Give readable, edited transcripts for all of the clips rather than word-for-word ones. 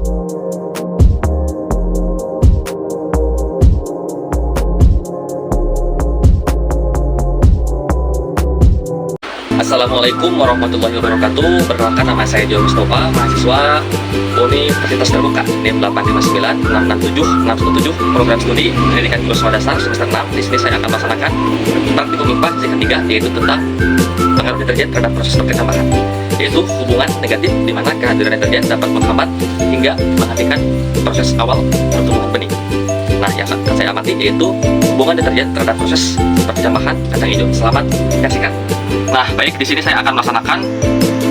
Assalamualaikum warahmatullahi wabarakatuh. Perkenalkan, nama saya Joe Mustafa, mahasiswa Universitas Terbuka NIM 859667617, program studi pendidikan guru sekolah dasar semester 6. Di sini saya akan melaksanakan praktikum IPA sesi ketiga, yaitu tentang pengaruh deterjen terhadap proses perkecambahan, yaitu hubungan negatif di mana kehadiran deterjen dapat menghambat hingga menghentikan proses awal pertumbuhan benih. Nah, yang akan saya amati yaitu hubungan deterjen terhadap proses perkecambahan kacang hijau. Selamat menyaksikan. Nah, baik, di sini saya akan melaksanakan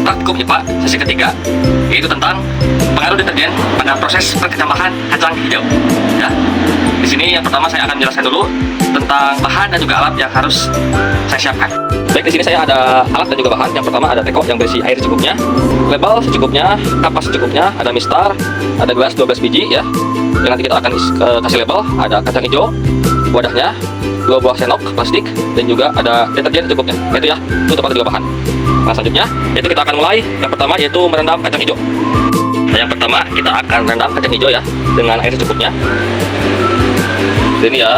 praktikum IPA sesi ketiga, yaitu tentang pengaruh deterjen pada proses perkecambahan kacang hijau. Ya, di sini yang pertama saya akan menjelaskan dulu tentang bahan dan juga alat yang harus saya siapkan. Baik, di sini saya ada alat dan juga bahan. Yang pertama ada teko yang berisi air secukupnya, label secukupnya, kapas secukupnya, ada mistar, ada gelas 12 biji ya. Yang nanti kita akan kasih label, ada kacang hijau, wadahnya, 2 buah sendok plastik, dan juga ada deterjen secukupnya. Itu ya, itu tempat kedua bahan. Nah, selanjutnya yaitu kita akan mulai. Yang pertama yaitu merendam kacang hijau. Nah, yang pertama kita akan merendam kacang hijau ya dengan air secukupnya. Ini ya.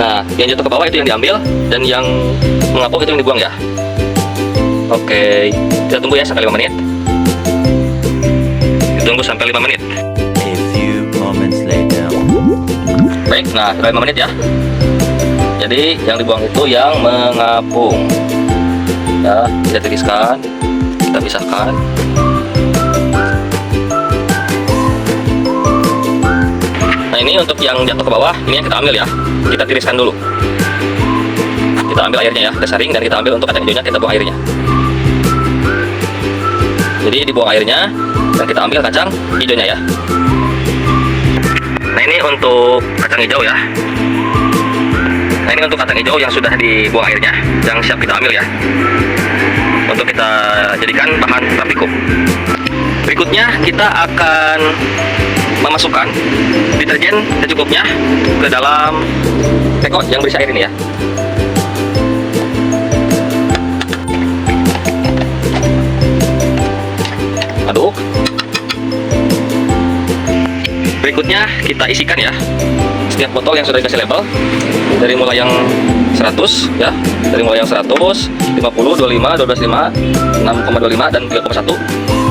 Nah, yang jatuh ke bawah itu yang diambil, dan yang mengapung itu yang dibuang ya. Oke, kita tunggu ya sampai 5 menit. Tunggu sampai 5 menit. A few moments later. Baik, nah sudah 5 menit ya. Jadi yang dibuang itu yang mengapung. Ya, kita tiriskan, kita pisahkan. Nah, ini untuk yang jatuh ke bawah, ini yang kita ambil ya. Kita tiriskan dulu. Kita ambil airnya ya, kita saring, dan kita ambil untuk kacang hijaunya, kita buang airnya. Jadi dibuang airnya, dan kita ambil kacang hijaunya ya. Nah, ini untuk kacang hijau ya. Nah, ini untuk kacang hijau yang sudah dibuang airnya, yang siap kita ambil ya, untuk kita jadikan bahan praktikum. Berikutnya kita akan memasukkan deterjen secukupnya ke dalam teko yang berisi air ini ya. Aduk. Berikutnya kita isikan ya setiap botol yang sudah dikasih label, dari mulai yang 100 ya, dari mulai yang 100, 50, 25, 12,5, 6,25 dan 3,1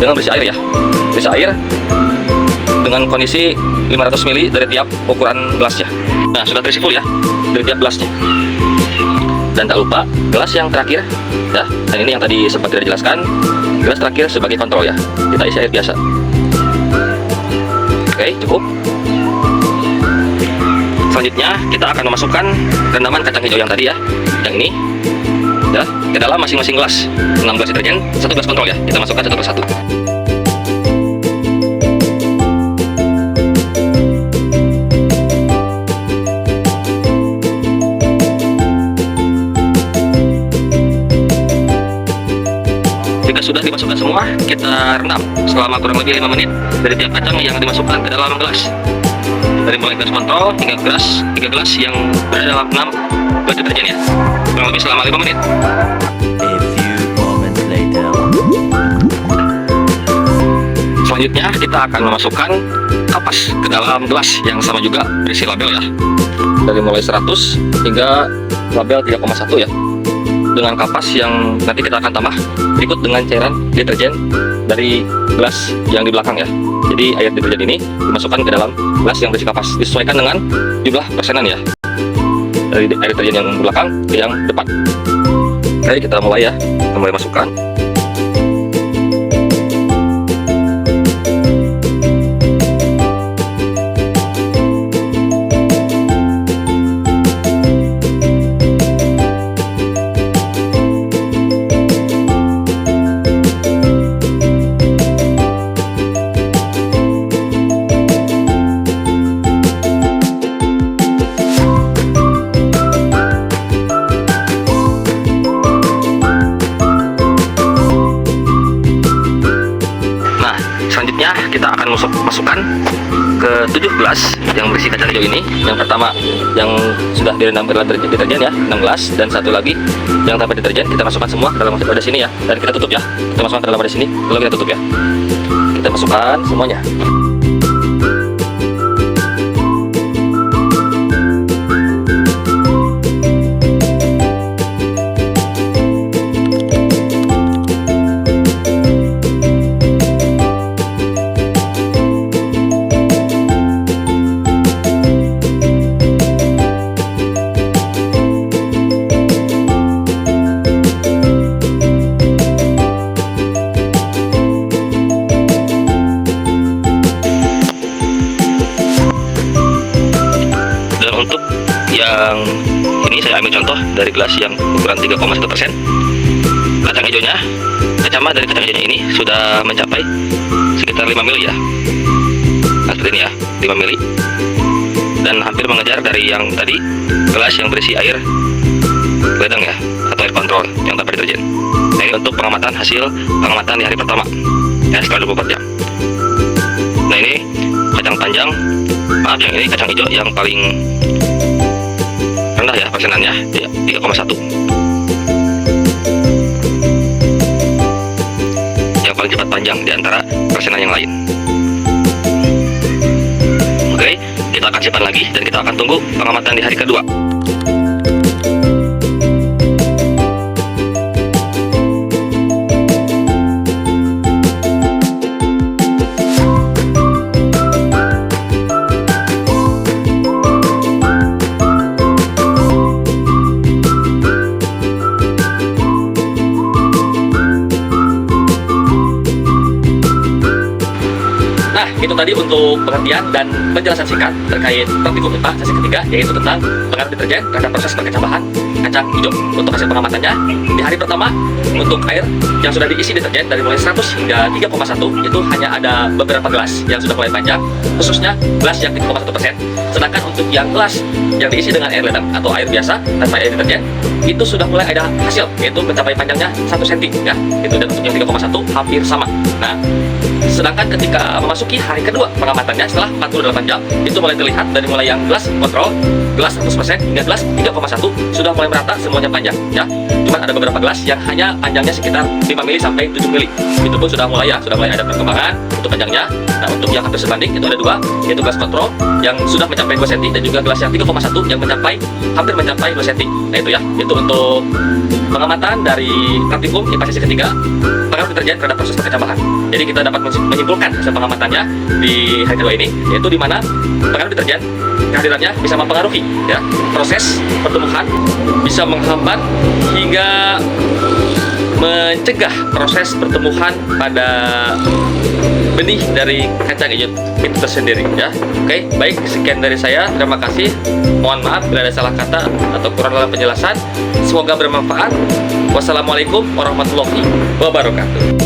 dengan berisi air ya. Berisi air dengan kondisi 500 ml dari tiap ukuran gelasnya. Nah, sudah terisi full ya dari tiap gelasnya. Dan tak lupa gelas yang terakhir ya. Dan ini yang tadi sempat tidak dijelaskan, gelas terakhir sebagai kontrol ya. Kita isi air biasa. Oke, cukup. Selanjutnya kita akan memasukkan rendaman kacang hijau yang tadi ya, yang ini ya, ke dalam masing-masing gelas. 6 gelas deterjen, 1 gelas kontrol ya. Kita masukkan satu persatu. Jika sudah dimasukkan semua, kita rendam selama kurang lebih 5 menit dari tiap kacang yang dimasukkan ke dalam gelas. Dari mulai gelas kontrol hingga gelas 3 gelas yang berada dalam 6 gelas deterjen ya. Kurang lebih selama 5 menit. A few moments later. Selanjutnya kita akan memasukkan kapas ke dalam gelas yang sama juga berisi label ya. Dari mulai 100 hingga label 3,1 ya. Dengan kapas yang nanti kita akan tambah berikut dengan cairan deterjen dari gelas yang di belakang ya. Jadi air deterjen ini dimasukkan ke dalam gelas yang berisi kapas, disesuaikan dengan jumlah persenan ya, dari air deterjen yang belakang ke yang depan. Oke, kita mulai ya, kita mulai masukkan. Kita akan masukkan ke 7 gelas yang berisi kacang hijau ini. Yang pertama yang sudah direndam ke dalam deterjen ya, 6 gelas, dan satu lagi yang tanpa deterjen. Kita masukkan semua ke dalam wadah sini ya, dan kita tutup ya. Kita masukkan ke dalam wadah sini, lalu kita tutup ya. Kita masukkan semuanya. Untuk yang ini saya ambil contoh dari gelas yang ukuran 3,1%. Kacang hijaunya, kacama dari kacang hijaunya ini sudah mencapai sekitar 5 mili ya. Nah, seperti ini ya, 5 mili. Dan hampir mengejar dari yang tadi gelas yang berisi air ledeng ya, atau air kontrol yang tanpa deterjen. Nah, ini untuk pengamatan hasil pengamatan di hari pertama ya, setelah 24 jam. Nah, ini kacang panjang, maaf yang ini kacang hijau yang paling rendah ya persenannya, 3,1. Yang paling cepat panjang di antara persenan yang lain. Oke, kita akan simpan lagi dan kita akan tunggu pengamatan di hari kedua. Nah, itu tadi untuk pengertian dan penjelasan singkat terkait praktikum IPA sesi ketiga, yaitu tentang pengaruh deterjen terhadap proses perkecambahan kacang hijau. Untuk hasil pengamatannya, di hari pertama untuk air yang sudah diisi deterjen dari mulai 100 hingga 3,1 itu hanya ada beberapa gelas yang sudah mulai panjang, khususnya gelas yang 3,1%. Sedangkan untuk yang gelas yang diisi dengan air ledeng atau air biasa tanpa air deterjen, itu sudah mulai ada hasil, yaitu mencapai panjangnya 1 cm ya. Itu, dan untuk yang 3,1 hampir sama. Nah, sedangkan ketika memasuki hari kedua pengamatannya setelah 48 jam, itu mulai terlihat dari mulai yang gelas kontrol, gelas 100% hingga gelas 3,1 sudah mulai merata semuanya panjang ya. Cuman ada beberapa gelas yang hanya panjangnya sekitar 5 mili sampai 7 mili. Itu pun sudah mulai ada perkembangan untuk panjangnya. Nah, untuk yang hampir sebanding itu ada dua, yaitu gelas kontrol yang sudah mencapai 2 cm dan juga gelas yang 3,1 yang hampir mencapai 2 cm. Nah, itu ya, itu untuk pengamatan dari praktikum IPA sesi ketiga, pengaruh deterjen terhadap proses perkecambahan. Jadi kita dapat menyimpulkan hasil pengamatannya di hari kedua ini, yaitu di mana pengaruh deterjen kehadirannya bisa mempengaruhi ya proses pertumbuhan, bisa menghambat hingga mencegah proses pertumbuhan pada benih dari kacang hijau itu tersendiri ya. Oke, baik, sekian dari saya. Terima kasih. Mohon maaf bila ada salah kata atau kurang dalam penjelasan. Semoga bermanfaat. Wassalamualaikum warahmatullahi wabarakatuh.